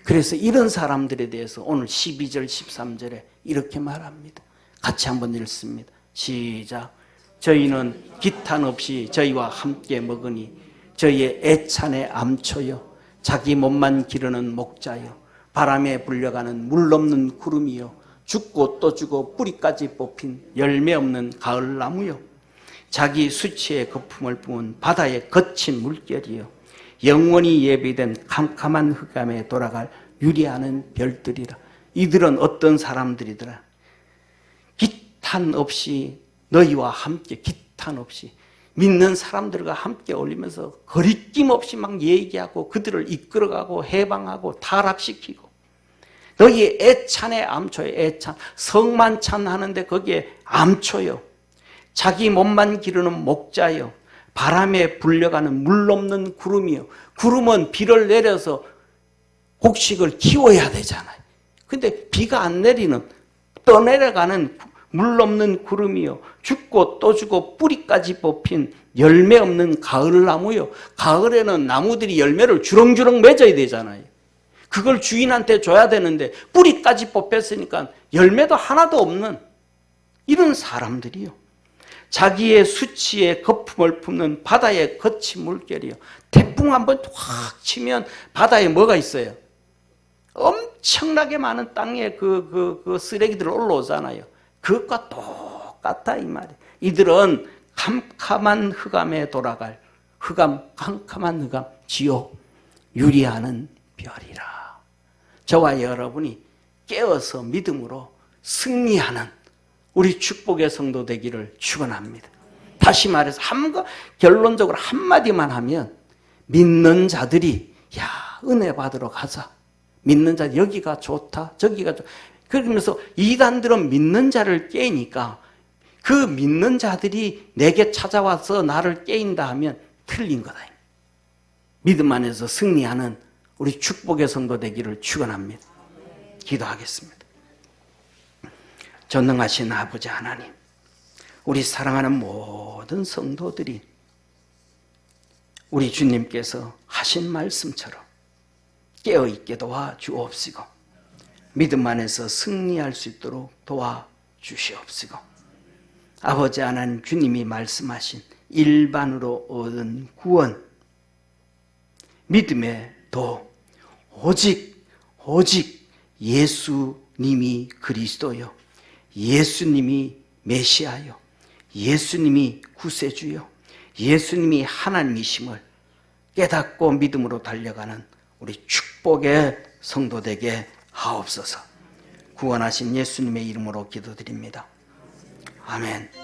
Speaker 1: 그래서 이런 사람들에 대해서 오늘 12절 13절에 이렇게 말합니다. 같이 한번 읽습니다. 시작. 저희는 기탄 없이 저희와 함께 먹으니 저희의 애찬의 암초여 자기 몸만 기르는 목자여 바람에 불려가는 물 없는 구름이여 죽고 또 죽어 뿌리까지 뽑힌 열매 없는 가을나무여 자기 수치의 거품을 부은 바다의 거친 물결이여 영원히 예비된 캄캄한 흑암에 돌아갈 유리하는 별들이라. 이들은 어떤 사람들이더라? 기탄 없이 너희와 함께, 기탄 없이 믿는 사람들과 함께 어울리면서 거리낌 없이 막 얘기하고 그들을 이끌어가고 해방하고 타락시키고 너희의 애찬의 암초에 애찬, 성만찬 하는데 거기에 암초요 자기 몸만 기르는 목자요 바람에 불려가는 물 없는 구름이요. 구름은 비를 내려서 곡식을 키워야 되잖아요. 근데 비가 안 내리는 떠내려가는 물 없는 구름이요. 죽고 또 죽고 뿌리까지 뽑힌 열매 없는 가을나무요. 가을에는 나무들이 열매를 주렁주렁 맺어야 되잖아요. 그걸 주인한테 줘야 되는데 뿌리까지 뽑혔으니까 열매도 하나도 없는 이런 사람들이요. 자기의 수치에 거품을 품는 바다의 거친 물결이요. 태풍 한번 확 치면 바다에 뭐가 있어요? 엄청나게 많은 땅에 그 쓰레기들 올라오잖아요. 그것과 똑같다 이 말이에요. 이들은 캄캄한 흑암에 돌아갈 캄캄한 흑암, 지옥, 유리하는 별이라. 저와 여러분이 깨어서 믿음으로 승리하는 우리 축복의 성도 되기를 축원합니다. 다시 말해서 결론적으로 한마디만 하면 믿는 자들이 은혜 받으러 가자. 믿는 자 여기가 좋다. 저기가 좋다. 그러면서 이단들은 믿는 자를 깨니까 그 믿는 자들이 내게 찾아와서 나를 깨인다 하면 틀린 거다. 믿음 안에서 승리하는 우리 축복의 성도 되기를 축원합니다. 기도하겠습니다. 전능하신 아버지 하나님, 우리 사랑하는 모든 성도들이 우리 주님께서 하신 말씀처럼 깨어있게 도와주옵시고 믿음 안에서 승리할 수 있도록 도와주시옵시고 아버지 하나님 주님이 말씀하신 일반으로 얻은 구원 믿음의 도 오직 예수님이 그리스도요 예수님이 메시아요 예수님이 구세주요 예수님이 하나님이심을 깨닫고 믿음으로 달려가는 우리 축복의 성도 되게 하옵소서. 구원하신 예수님의 이름으로 기도드립니다. 아멘.